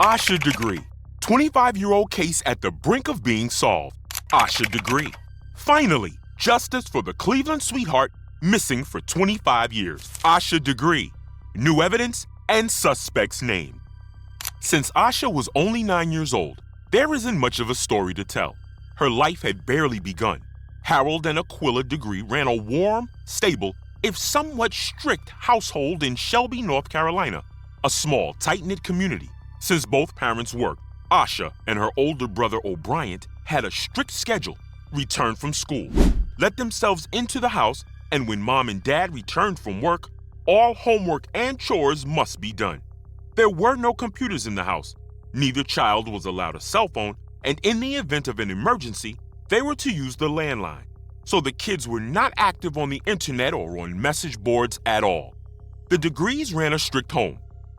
Asha Degree. 25-year-old case at the brink of being solved. Asha Degree. Finally, justice for the Cleveland sweetheart missing for 25 years. Asha Degree. New evidence and suspects named. Since Asha was only 9 years old, there isn't much of a story to tell. Her life had barely begun. Harold and Aquila Degree ran a warm, stable, if somewhat strict household in Shelby, North Carolina, a small, tight-knit community. Since both parents worked, Asha and her older brother O'Brien had a strict schedule, returned from school, let themselves into the house, and when mom and dad returned from work, all homework and chores must be done. There were no computers in the house. Neither child was allowed a cell phone, and in the event of an emergency, they were to use the landline. So the kids were not active on the internet or on message boards at all. The Degrees ran a strict home,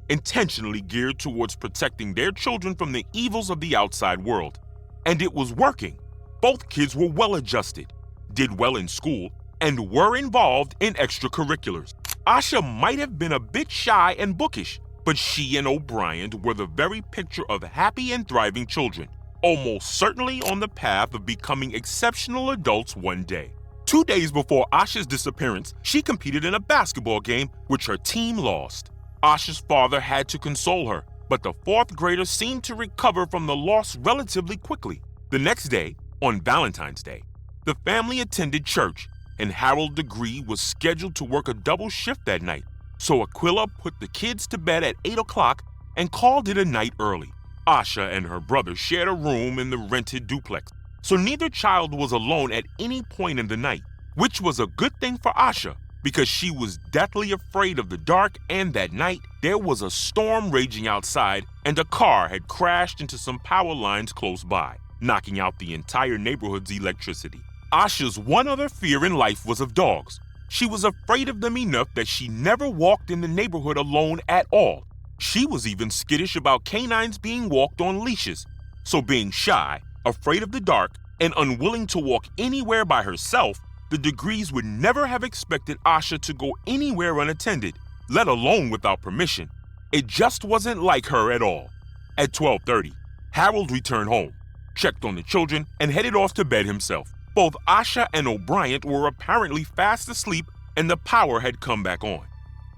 intentionally geared towards protecting their children from the evils of the outside world. And it was working. Both kids were well adjusted, did well in school, and were involved in extracurriculars. Asha might have been a bit shy and bookish, but she and O'Brien were the very picture of happy and thriving children, almost certainly on the path of becoming exceptional adults one day. 2 days before Asha's disappearance, she competed in a basketball game which her team lost. Asha's father had to console her, but the fourth grader seemed to recover from the loss relatively quickly. The next day, on Valentine's Day, the family attended church, and Harold Degree was scheduled to work a double shift that night. So Aquila put the kids to bed at 8 o'clock and called it a night early. Asha and her brother shared a room in the rented duplex, so neither child was alone at any point in the night, which was a good thing for Asha because she was deathly afraid of the dark, and that night there was a storm raging outside and a car had crashed into some power lines close by, knocking out the entire neighborhood's electricity. Asha's one other fear in life was of dogs. She was afraid of them enough that she never walked in the neighborhood alone at all. She was even skittish about canines being walked on leashes. So being shy, afraid of the dark, and unwilling to walk anywhere by herself, the Degrees would never have expected Asha to go anywhere unattended, let alone without permission. It just wasn't like her at all. At 12:30, Harold returned home, checked on the children, and headed off to bed himself. Both Asha and O'Brien were apparently fast asleep, and the power had come back on.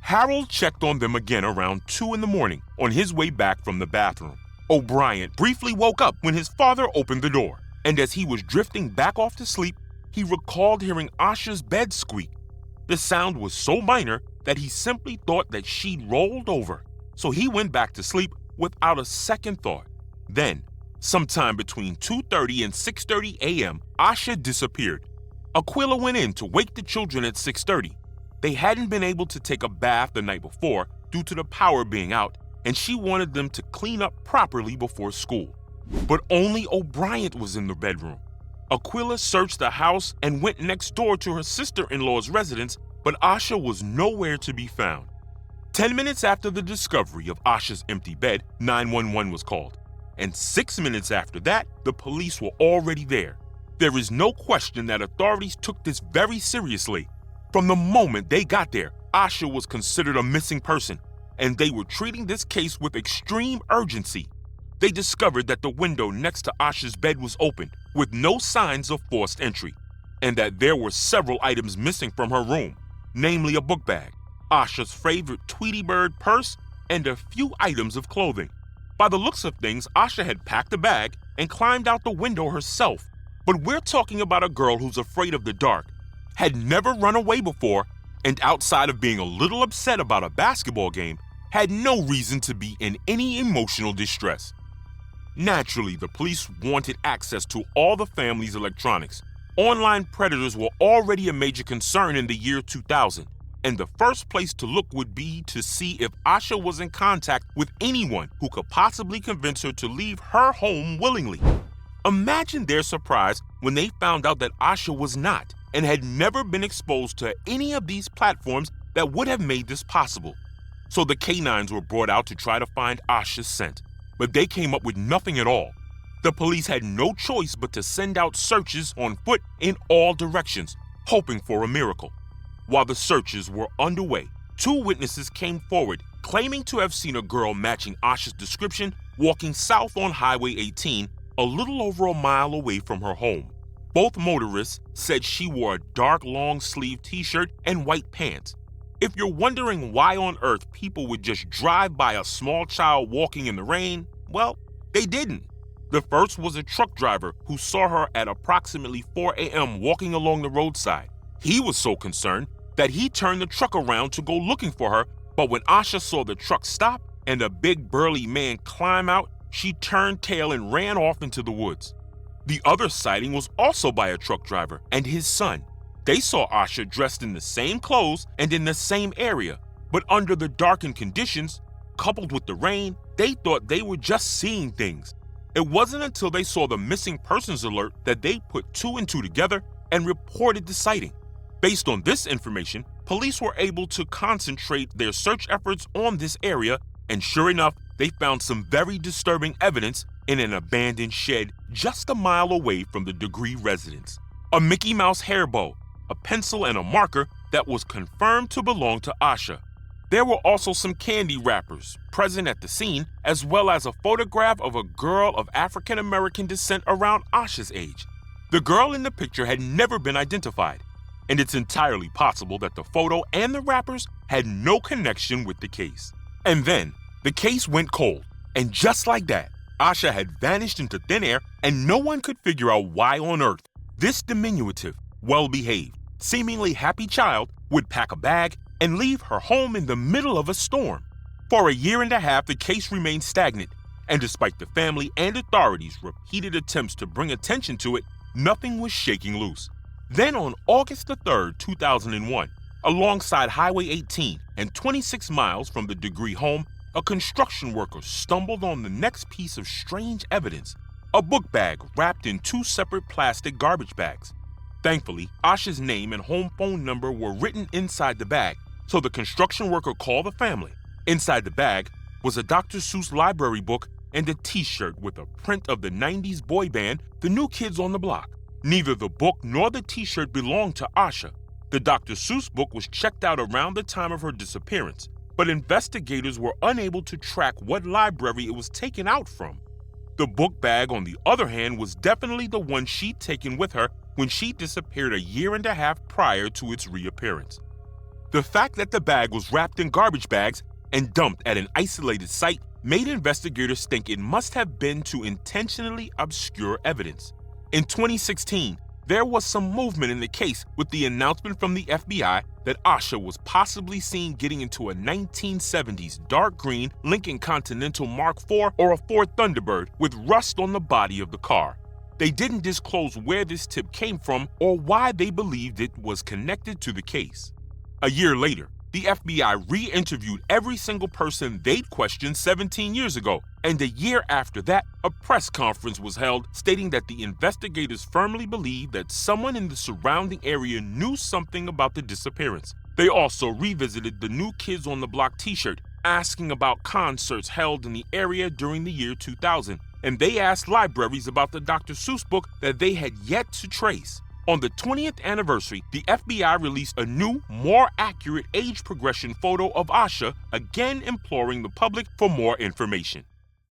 Harold checked on them again around 2 in the morning on his way back from the bathroom. O'Brien briefly woke up when his father opened the door, and as he was drifting back off to sleep, he recalled hearing Asha's bed squeak. The sound was so minor that he simply thought that she'd rolled over, so he went back to sleep without a second thought. Then, sometime between 2:30 and 6:30 a.m., Asha disappeared. Aquila went in to wake the children at 6:30. They hadn't been able to take a bath the night before due to the power being out, and she wanted them to clean up properly before school. But only O'Brien was in the bedroom. Aquila searched the house and went next door to her sister-in-law's residence, but Asha was nowhere to be found. 10 minutes after the discovery of Asha's empty bed, 911 was called. And 6 minutes after that, the police were already there. There is no question that authorities took this very seriously. From the moment they got there, Asha was considered a missing person, and they were treating this case with extreme urgency. They discovered that the window next to Asha's bed was open, with no signs of forced entry, and that there were several items missing from her room, namely a book bag, Asha's favorite Tweety Bird purse, and a few items of clothing. By the looks of things, Asha had packed a bag and climbed out the window herself. But we're talking about a girl who's afraid of the dark, had never run away before, and outside of being a little upset about a basketball game, had no reason to be in any emotional distress. Naturally, the police wanted access to all the family's electronics. Online predators were already a major concern in the year 2000, and the first place to look would be to see if Asha was in contact with anyone who could possibly convince her to leave her home willingly. Imagine their surprise when they found out that Asha was not and had never been exposed to any of these platforms that would have made this possible. So the canines were brought out to try to find Asha's scent, but they came up with nothing at all. The police had no choice but to send out searches on foot in all directions, hoping for a miracle. While the searches were underway, 2 witnesses came forward claiming to have seen a girl matching Asha's description walking south on Highway 18, a little over a mile away from her home. Both motorists said she wore a dark long-sleeve t-shirt and white pants. If you're wondering why on earth people would just drive by a small child walking in the rain, well, they didn't. The first was a truck driver who saw her at approximately 4 a.m. walking along the roadside. He was so concerned that he turned the truck around to go looking for her, but when Asha saw the truck stop and a big burly man climb out, she turned tail and ran off into the woods. The other sighting was also by a truck driver and his son. They saw Asha dressed in the same clothes and in the same area, but under the darkened conditions, coupled with the rain, they thought they were just seeing things. It wasn't until they saw the missing persons alert that they put two and two together and reported the sighting. Based on this information, police were able to concentrate their search efforts on this area, and sure enough, they found some very disturbing evidence in an abandoned shed just a mile away from the Degree residence. A Mickey Mouse hair bow, a pencil and a marker that was confirmed to belong to Asha. There were also some candy wrappers present at the scene, as well as a photograph of a girl of African American descent around Asha's age. The girl in the picture had never been identified, and it's entirely possible that the photo and the wrappers had no connection with the case. And then, the case went cold, and just like that, Asha had vanished into thin air, and no one could figure out why on earth this diminutive, well-behaved, seemingly happy child would pack a bag and leave her home in the middle of a storm. For a year and a half, the case remained stagnant, and despite the family and authorities' repeated attempts to bring attention to it, nothing was shaking loose. Then on August 3rd, 2001, alongside Highway 18 and 26 miles from the Degree home, a construction worker stumbled on the next piece of strange evidence, a book bag wrapped in two separate plastic garbage bags. Thankfully, Asha's name and home phone number were written inside the bag, so the construction worker called the family. Inside the bag was a Dr. Seuss library book and a t-shirt with a print of the 90s boy band, The New Kids on the Block. Neither the book nor the t-shirt belonged to Asha. The Dr. Seuss book was checked out around the time of her disappearance, but investigators were unable to track what library it was taken out from. The book bag, on the other hand, was definitely the one she'd taken with her when she disappeared a year and a half prior to its reappearance. The fact that the bag was wrapped in garbage bags and dumped at an isolated site made investigators think it must have been to intentionally obscure evidence. In 2016, there was some movement in the case with the announcement from the FBI that Asha was possibly seen getting into a 1970s dark green Lincoln Continental Mark IV or a Ford Thunderbird with rust on the body of the car. They didn't disclose where this tip came from or why they believed it was connected to the case. A year later, the FBI re-interviewed every single person they'd questioned 17 years ago, and a year after that, a press conference was held stating that the investigators firmly believed that someone in the surrounding area knew something about the disappearance. They also revisited the New Kids on the Block t-shirt, asking about concerts held in the area during the year 2000, and they asked libraries about the Dr. Seuss book that they had yet to trace. On the 20th anniversary, the FBI released a new, more accurate age progression photo of Asha, again imploring the public for more information.